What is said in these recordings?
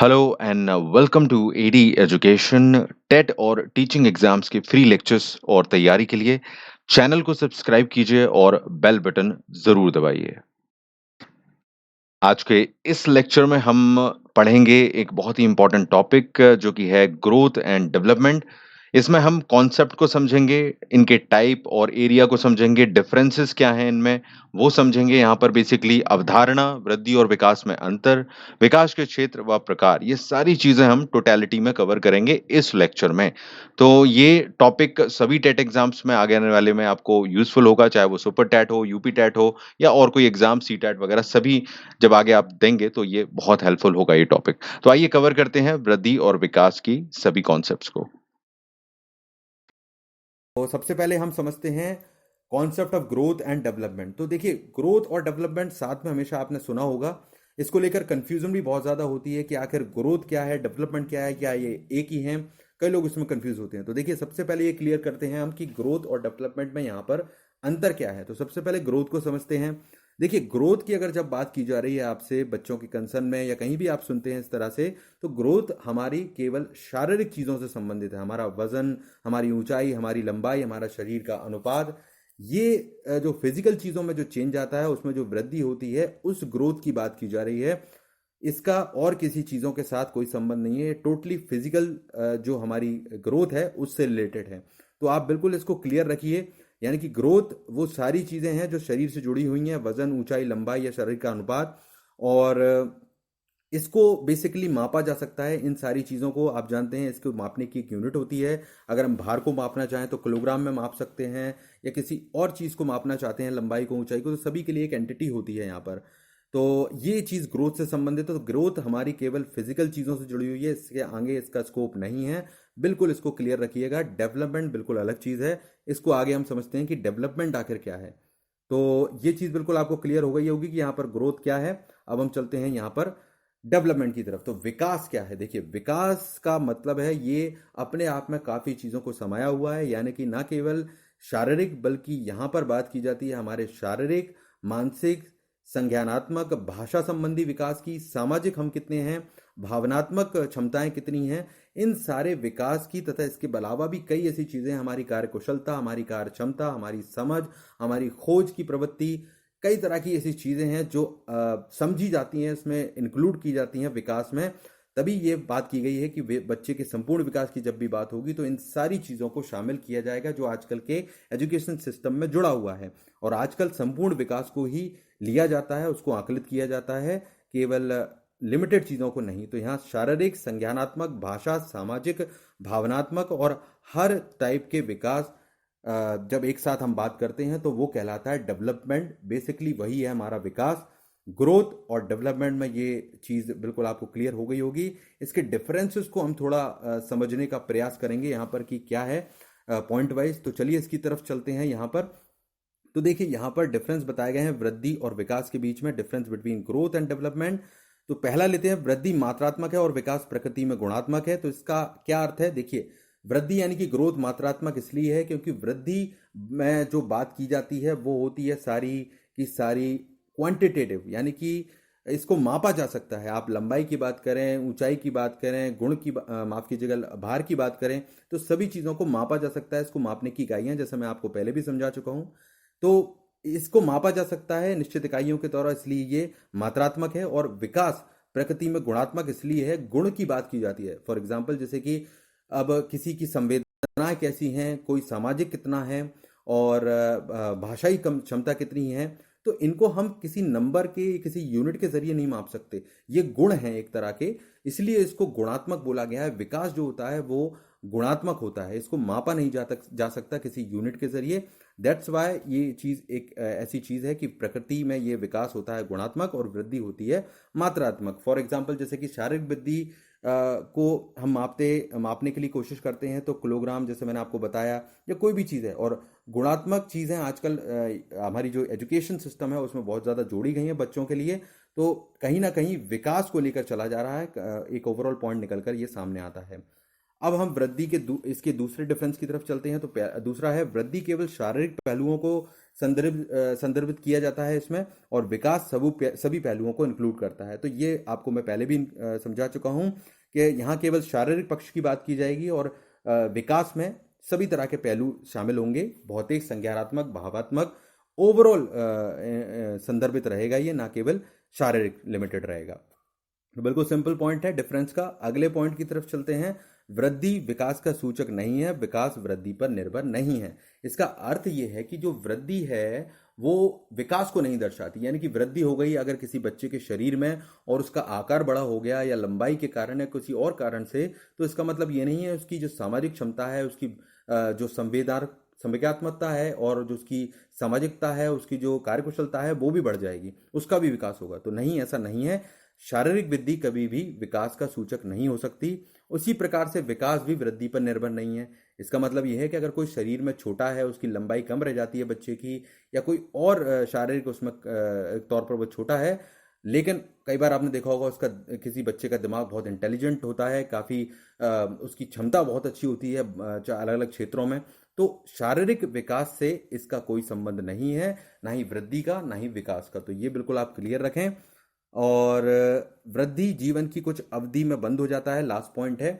Hello and welcome to AD education. TET और teaching exams के free lectures और तैयारी के लिए चैनल को सब्सक्राइब कीजिए और बेल बटन जरूर दबाइए। आज के इस लेक्चर में हम पढ़ेंगे एक बहुत ही इंपॉर्टेंट टॉपिक जो कि है ग्रोथ एंड डेवलपमेंट। इसमें हम कॉन्सेप्ट को समझेंगे, इनके टाइप और एरिया को समझेंगे, डिफरेंसेस क्या हैं इनमें वो समझेंगे। यहाँ पर बेसिकली अवधारणा, वृद्धि और विकास में अंतर, विकास के क्षेत्र व प्रकार, ये सारी चीजें हम टोटलिटी में कवर करेंगे इस लेक्चर में। तो ये टॉपिक सभी टेट एग्जाम्स में आगे आने वाले में आपको यूजफुल होगा, चाहे वो सुपर टैट हो, यूपी टैट हो या और कोई एग्जाम, सी टैट वगैरह, सभी जब आगे आप देंगे तो ये बहुत हेल्पफुल होगा ये टॉपिक। तो आइए कवर करते हैं वृद्धि और विकास की सभी कॉन्सेप्ट्स को। तो सबसे पहले हम समझते हैं concept of growth and development. तो देखिए, ग्रोथ और डेवलपमेंट साथ में हमेशा आपने सुना होगा। इसको लेकर कंफ्यूजन भी बहुत ज़्यादा होती है कि आखिर ग्रोथ क्या है, डेवलपमेंट क्या है, क्या ये एक ही हैं। कई लोग इसमें कंफ्यूज होते हैं। तो देखिए, सबसे पहले ये क्लियर करते हैं हम कि ग्रोथ और डेवलपमेंट में यहाँ पर अंतर क्या है। तो सबसे पहले ग्रोथ को समझते हैं। देखिए, ग्रोथ की अगर जब बात की जा रही है आपसे बच्चों के कंसर्न में या कहीं भी आप सुनते हैं इस तरह से, तो ग्रोथ हमारी केवल शारीरिक चीज़ों से संबंधित है। हमारा वजन, हमारी ऊंचाई, हमारी लंबाई, हमारा शरीर का अनुपात, ये जो फिजिकल चीज़ों में जो चेंज आता है, उसमें जो वृद्धि होती है, उस ग्रोथ की बात की जा रही है। इसका और किसी चीज़ों के साथ कोई संबंध नहीं है। टोटली फिजिकल जो हमारी ग्रोथ है उससे रिलेटेड है। तो आप बिल्कुल इसको क्लियर रखिए। यानी कि ग्रोथ वो सारी चीज़ें हैं जो शरीर से जुड़ी हुई हैं, वजन, ऊंचाई, लंबाई या शरीर का अनुपात। और इसको बेसिकली मापा जा सकता है। इन सारी चीज़ों को आप जानते हैं, इसको मापने की एक यूनिट होती है। अगर हम भार को मापना चाहें तो किलोग्राम में माप सकते हैं, या किसी और चीज़ को मापना चाहते हैं, लंबाई को, ऊंचाई को, तो सभी के लिए एक एंटिटी होती है यहाँ पर। तो ये चीज़ ग्रोथ से संबंधित है। तो ग्रोथ हमारी केवल फिजिकल चीज़ों से जुड़ी हुई है, इसके आगे इसका स्कोप नहीं है। बिल्कुल इसको क्लियर रखिएगा। डेवलपमेंट बिल्कुल अलग चीज़ है। इसको आगे हम समझते हैं कि डेवलपमेंट आखिर क्या है। तो ये चीज़ बिल्कुल आपको क्लियर हो गई होगी कि यहाँ पर ग्रोथ क्या है। अब हम चलते हैं यहाँ पर डेवलपमेंट की तरफ। तो विकास क्या है? देखिए, विकास का मतलब है ये अपने आप में काफ़ी चीज़ों को समाया हुआ है। यानी कि ना केवल शारीरिक, बल्कि यहाँ पर बात की जाती है हमारे शारीरिक, मानसिक, संज्ञानात्मक, भाषा संबंधी विकास की, सामाजिक हम कितने हैं, भावनात्मक क्षमताएं कितनी हैं, इन सारे विकास की। तथा इसके अलावा भी कई ऐसी चीज़ें, हमारी कार्य कुशलता, हमारी कार्य क्षमता, हमारी समझ, हमारी खोज की प्रवृत्ति, कई तरह की ऐसी चीज़ें हैं जो समझी जाती हैं, इसमें इंक्लूड की जाती हैं विकास में। तभी ये बात की गई है कि बच्चे के संपूर्ण विकास की जब भी बात होगी तो इन सारी चीज़ों को शामिल किया जाएगा जो आजकल के एजुकेशन सिस्टम में जुड़ा हुआ है। और आजकल संपूर्ण विकास को ही लिया जाता है, उसको आकलित किया जाता है, केवल लिमिटेड चीज़ों को नहीं। तो यहाँ शारीरिक, संज्ञानात्मक, भाषा, सामाजिक, भावनात्मक और हर टाइप के विकास जब एक साथ हम बात करते हैं तो वो कहलाता है डेवलपमेंट। बेसिकली वही है हमारा विकास। ग्रोथ और डेवलपमेंट में ये चीज़ बिल्कुल आपको क्लियर हो गई होगी। इसके डिफरेंसेस को हम थोड़ा समझने का प्रयास करेंगे यहाँ पर कि क्या है पॉइंट वाइज। तो चलिए इसकी तरफ चलते हैं यहाँ पर। तो देखिए, यहाँ पर डिफरेंस बताए गए हैं वृद्धि और विकास के बीच में, difference between growth and development. तो पहला लेते हैं, वृद्धि मात्रात्मक है और विकास प्रकृति में गुणात्मक है। तो इसका क्या अर्थ है? देखिए, वृद्धि यानी कि ग्रोथ मात्रात्मक इसलिए है क्योंकि वृद्धि में जो बात की जाती है वो होती है सारी की सारी क्वांटिटेटिव, यानी कि इसको मापा जा सकता है। आप लंबाई की बात करें, ऊंचाई की बात करें, गुण की माफ कीजिएगा, भार की बात करें, तो सभी चीज़ों को मापा जा सकता है। इसको मापने की इकाइयाँ जैसे मैं आपको पहले भी समझा चुका हूँ। तो इसको मापा जा सकता है निश्चित इकाइयों के द्वारा, इसलिए ये मात्रात्मक है। और विकास प्रकृति में गुणात्मक इसलिए है, गुण की बात की जाती है। फॉर एग्जाम्पल, जैसे कि अब किसी की संवेदनाएं कैसी हैं, कोई सामाजिक कितना है, और भाषाई क्षमता कितनी है, तो इनको हम किसी नंबर के, किसी यूनिट के जरिए नहीं माप सकते। ये गुण हैं एक तरह के, इसलिए इसको गुणात्मक बोला गया है। विकास जो होता है वो गुणात्मक होता है, इसको मापा नहीं जा सकता किसी यूनिट के जरिए। दैट्स वाई ये चीज़ एक ऐसी चीज़ है कि प्रकृति में ये विकास होता है गुणात्मक और वृद्धि होती है मात्रात्मक। फॉर एग्जाम्पल, जैसे कि शारीरिक वृद्धि को हम मापने के लिए कोशिश करते हैं तो किलोग्राम, जैसे मैंने आपको बताया, या कोई भी चीज़ है। और गुणात्मक चीज़ें आजकल हमारी जो एजुकेशन सिस्टम है उसमें बहुत ज़्यादा जोड़ी गई हैं बच्चों के लिए। तो कहीं ना कहीं विकास को लेकर चला जा रहा है। एक ओवरऑल पॉइंट निकलकर ये सामने आता है। अब हम वृद्धि के इसके दूसरे डिफरेंस की तरफ चलते हैं। तो दूसरा है, वृद्धि केवल शारीरिक पहलुओं को संदर्भित किया जाता है इसमें, और विकास सभी पहलुओं को इंक्लूड करता है। तो ये आपको मैं पहले भी समझा चुका हूँ कि यहाँ केवल शारीरिक पक्ष की बात की जाएगी, और विकास में सभी तरह के पहलू शामिल होंगे। भौतिक, संज्ञानात्मक, भावात्मक, ओवरऑल संदर्भित रहेगा ये, ना केवल शारीरिक लिमिटेड रहेगा। बिल्कुल सिंपल पॉइंट है डिफरेंस का। अगले पॉइंट की तरफ चलते हैं। वृद्धि विकास का सूचक नहीं है, विकास वृद्धि पर निर्भर नहीं है। इसका अर्थ यह है कि जो वृद्धि है वो विकास को नहीं दर्शाती। यानी कि वृद्धि हो गई अगर किसी बच्चे के शरीर में और उसका आकार बड़ा हो गया या लंबाई के कारण या किसी और कारण से, तो इसका मतलब ये नहीं है उसकी जो सामाजिक क्षमता है, उसकी जो संवेदनात्मकता है और जो उसकी सामाजिकता है, उसकी जो कार्यकुशलता है वो भी बढ़ जाएगी, उसका भी विकास होगा। तो नहीं, ऐसा नहीं है। शारीरिक वृद्धि कभी भी विकास का सूचक नहीं हो सकती। उसी प्रकार से विकास भी वृद्धि पर निर्भर नहीं है। इसका मतलब यह है कि अगर कोई शरीर में छोटा है, उसकी लंबाई कम रह जाती है बच्चे की, या कोई और शारीरिक उसमें तौर पर वो छोटा है, लेकिन कई बार आपने देखा होगा उसका किसी बच्चे का दिमाग बहुत इंटेलिजेंट होता है, काफ़ी उसकी क्षमता बहुत अच्छी होती है अलग अलग क्षेत्रों में, तो शारीरिक विकास से इसका कोई संबंध नहीं है, ना ही वृद्धि का, ना ही विकास का। तो ये बिल्कुल आप क्लियर रखें। और वृद्धि जीवन की कुछ अवधि में बंद हो जाता है, लास्ट पॉइंट है।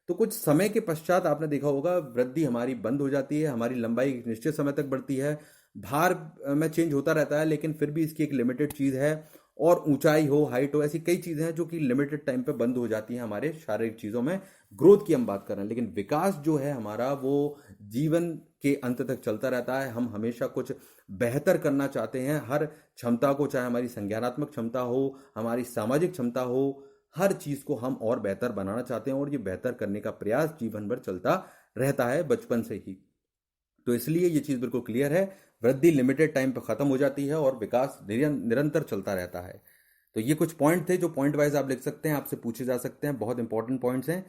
तो कुछ समय के पश्चात आपने देखा होगा वृद्धि हमारी बंद हो जाती है, हमारी लंबाई एक निश्चित समय तक बढ़ती है, भार में चेंज होता रहता है, लेकिन फिर भी इसकी एक लिमिटेड चीज़ है। और ऊंचाई हो, हाइट हो, ऐसी कई चीज़ें हैं जो कि लिमिटेड टाइम पे बंद हो जाती हैं हमारे शारीरिक चीज़ों में। ग्रोथ की हम बात कर रहे हैं, लेकिन विकास जो है हमारा वो जीवन के अंत तक चलता रहता है। हम हमेशा कुछ बेहतर करना चाहते हैं हर क्षमता को, चाहे हमारी संज्ञानात्मक क्षमता हो, हमारी सामाजिक क्षमता हो, हर चीज़ को हम और बेहतर बनाना चाहते हैं, और ये बेहतर करने का प्रयास जीवन भर चलता रहता है बचपन से ही। तो इसलिए ये चीज़ बिल्कुल क्लियर है, वृद्धि लिमिटेड टाइम पर ख़त्म हो जाती है और विकास निरंतर चलता रहता है। तो ये कुछ पॉइंट थे जो पॉइंट वाइज आप लिख सकते हैं, आपसे पूछे जा सकते हैं, बहुत इंपॉर्टेंट पॉइंट्स हैं।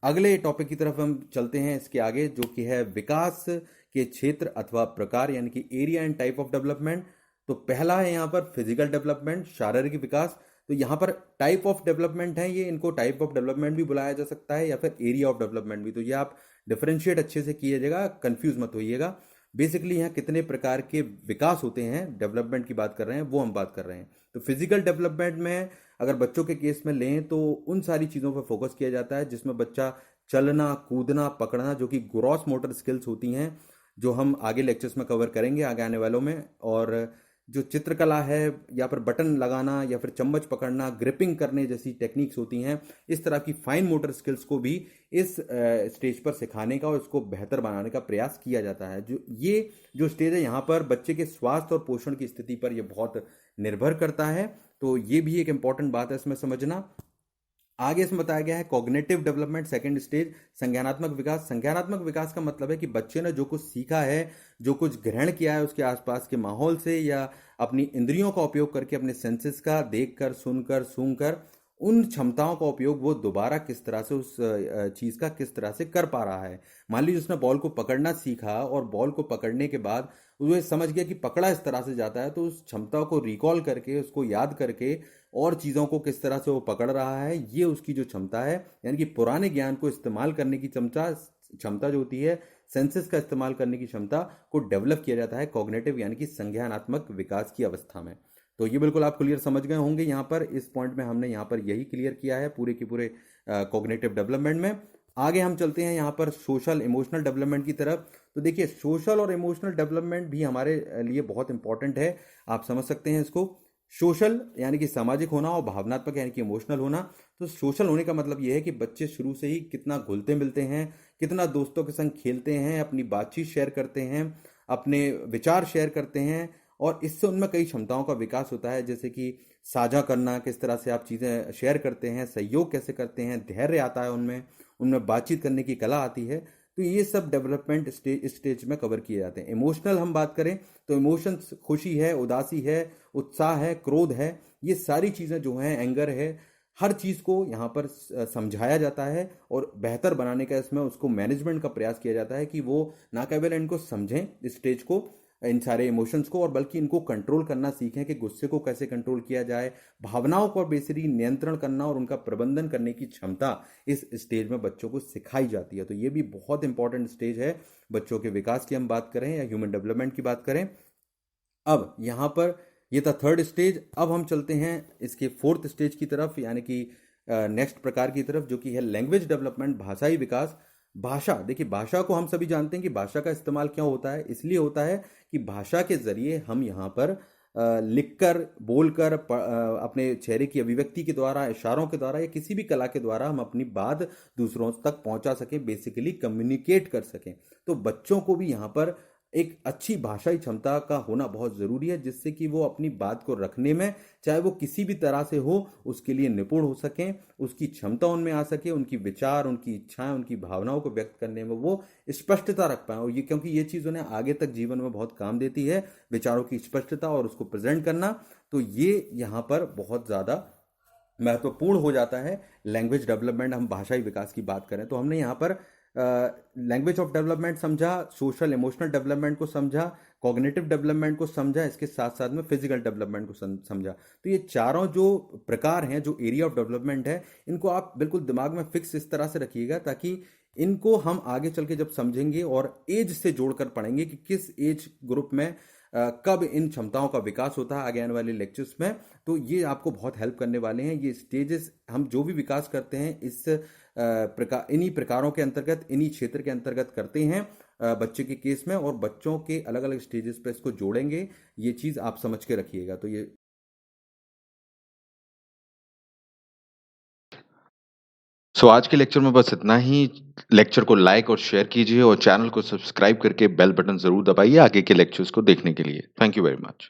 अगले टॉपिक की तरफ हम चलते हैं इसके आगे, जो कि है विकास के क्षेत्र अथवा प्रकार, यानी कि area and type of development. तो पहला है यहाँ पर फिजिकल डेवलपमेंट, शारीरिक विकास। तो यहाँ पर टाइप ऑफ डेवलपमेंट है ये, इनको टाइप ऑफ डेवलपमेंट भी बुलाया जा सकता है या फिर एरिया ऑफ डेवलपमेंट भी। तो ये आप डिफरेंशिएट अच्छे से कीजिएगा, कंफ्यूज मत होइएगा। बेसिकली यहाँ कितने प्रकार के विकास होते हैं, डेवलपमेंट की बात कर रहे हैं, वो हम बात कर रहे हैं। तो फिजिकल डेवलपमेंट में अगर बच्चों के केस में लें तो उन सारी चीज़ों पर फोकस किया जाता है जिसमें बच्चा चलना, कूदना, पकड़ना, जो कि ग्रॉस मोटर स्किल्स होती हैं, जो हम आगे लेक्चर्स में कवर करेंगे आगे आने वालों में। और जो चित्रकला है, या फिर बटन लगाना, या फिर चम्मच पकड़ना, ग्रिपिंग करने जैसी टेक्निक्स होती हैं, इस तरह की फाइन मोटर स्किल्स को भी इस स्टेज पर सिखाने का और इसको बेहतर बनाने का प्रयास किया जाता है। जो स्टेज है यहाँ पर बच्चे के स्वास्थ्य और पोषण की स्थिति पर यह बहुत निर्भर करता है। तो ये भी एक इंपॉर्टेंट बात है इसमें समझना। आगे इसमें बताया गया है कॉग्निटिव डेवलपमेंट, सेकंड स्टेज, संज्ञानात्मक विकास। संज्ञानात्मक विकास का मतलब है कि बच्चे ने जो कुछ सीखा है, जो कुछ ग्रहण किया है उसके आसपास के माहौल से, या अपनी इंद्रियों का उपयोग करके, अपने सेंसेस का, देखकर, सुनकर, सूंघकर, उन क्षमताओं का उपयोग वो दोबारा किस तरह से उस चीज़ का किस तरह से कर पा रहा है। मान लीजिए उसने बॉल को पकड़ना सीखा और बॉल को पकड़ने के बाद वो समझ गया कि पकड़ा इस तरह से जाता है, तो उस क्षमता को रिकॉल करके, उसको याद करके और चीज़ों को किस तरह से वो पकड़ रहा है, ये उसकी जो क्षमता है, यानी कि पुराने ज्ञान को इस्तेमाल करने की क्षमता जो होती है, सेंसेस का इस्तेमाल करने की क्षमता को डेवलप किया जाता है कॉग्निटिव यानी कि संज्ञानात्मक विकास की अवस्था में। तो ये बिल्कुल आप क्लियर समझ गए होंगे। यहाँ पर इस पॉइंट में हमने यहाँ पर यही क्लियर किया है पूरे के पूरे कॉग्निटिव डेवलपमेंट में। आगे हम चलते हैं यहाँ पर सोशल इमोशनल डेवलपमेंट की तरफ। तो देखिए, सोशल और इमोशनल डेवलपमेंट भी हमारे लिए बहुत इंपॉर्टेंट है, आप समझ सकते हैं इसको। सोशल यानी कि सामाजिक होना, और भावनात्मक यानी कि इमोशनल होना। तो सोशल होने का मतलब ये है कि बच्चे शुरू से ही कितना घुलते मिलते हैं, कितना दोस्तों के संग खेलते हैं, अपनी बातचीत शेयर करते हैं, अपने विचार शेयर करते हैं, और इससे उनमें कई क्षमताओं का विकास होता है, जैसे कि साझा करना, किस तरह से आप चीज़ें शेयर करते हैं, सहयोग कैसे करते हैं, धैर्य आता है उनमें, उनमें बातचीत करने की कला आती है। तो ये सब डेवलपमेंट स्टेज में कवर किए जाते हैं। इमोशनल हम बात करें तो इमोशंस खुशी है, उदासी है, उत्साह है, क्रोध है, ये सारी चीज़ें जो हैं, एंगर है, हर चीज़ को यहाँ पर समझाया जाता है और बेहतर बनाने का इसमें उसको मैनेजमेंट का प्रयास किया जाता है कि वो ना केवल इनको समझें इस स्टेज को, इन सारे इमोशंस को, और बल्कि इनको कंट्रोल करना सीखें कि गुस्से को कैसे कंट्रोल किया जाए, भावनाओं को बेसिकली नियंत्रण करना और उनका प्रबंधन करने की क्षमता इस स्टेज में बच्चों को सिखाई जाती है। तो ये भी बहुत इंपॉर्टेंट स्टेज है, बच्चों के विकास की हम बात करें या ह्यूमन डेवलपमेंट की बात करें। अब यहाँ पर ये था थर्ड स्टेज। अब हम चलते हैं इसके फोर्थ स्टेज की तरफ, यानी कि नेक्स्ट प्रकार की तरफ, जो कि है लैंग्वेज डेवलपमेंट, भाषाई विकास। भाषा, देखिए भाषा को हम सभी जानते हैं कि भाषा का इस्तेमाल क्यों होता है। इसलिए होता है कि भाषा के जरिए हम यहाँ पर लिखकर, बोलकर, अपने चेहरे की अभिव्यक्ति के द्वारा, इशारों के द्वारा या किसी भी कला के द्वारा हम अपनी बात दूसरों तक पहुंचा सकें, बेसिकली कम्युनिकेट कर सकें। तो बच्चों को भी यहाँ पर एक अच्छी भाषाई क्षमता का होना बहुत ज़रूरी है, जिससे कि वो अपनी बात को रखने में, चाहे वो किसी भी तरह से हो, उसके लिए निपुण हो सकें, उसकी क्षमता उनमें आ सके, उनकी विचार, उनकी इच्छाएं, उनकी भावनाओं को व्यक्त करने में वो स्पष्टता रख पाएं। और ये, क्योंकि ये चीज़ उन्हें आगे तक जीवन में बहुत काम देती है, विचारों की स्पष्टता और उसको प्रेजेंट करना। तो ये यहाँ पर बहुत ज़्यादा महत्वपूर्ण हो जाता है। लैंग्वेज डेवलपमेंट, हम भाषाई विकास की बात करें तो हमने यहाँ पर लैंग्वेज ऑफ डेवलपमेंट समझा, सोशल इमोशनल डेवलपमेंट को समझा, कॉग्निटिव डेवलपमेंट को समझा, इसके साथ साथ में फिजिकल डेवलपमेंट को समझा। तो ये चारों जो प्रकार हैं, जो एरिया ऑफ डेवलपमेंट है, इनको आप बिल्कुल दिमाग में फिक्स इस तरह से रखिएगा ताकि इनको हम आगे चल के जब समझेंगे और एज से जोड़कर पढ़ेंगे कि किस एज ग्रुप में कब इन क्षमताओं का विकास होता है आगे आने वाले लेक्चर्स में, तो ये आपको बहुत हेल्प करने वाले हैं। ये स्टेजेस हम जो भी विकास करते हैं इस प्रकार, इन्हीं प्रकारों के अंतर्गत, इन्हीं क्षेत्र के अंतर्गत करते हैं बच्चे के केस में, और बच्चों के अलग अलग स्टेजेस पे इसको जोड़ेंगे। ये चीज़ आप समझ के रखिएगा। तो ये सो आज के लेक्चर में बस इतना ही। लेक्चर को लाइक और शेयर कीजिए और चैनल को सब्सक्राइब करके बेल बटन ज़रूर दबाइए आगे के लेक्चर्स को देखने के लिए। Thank you very much.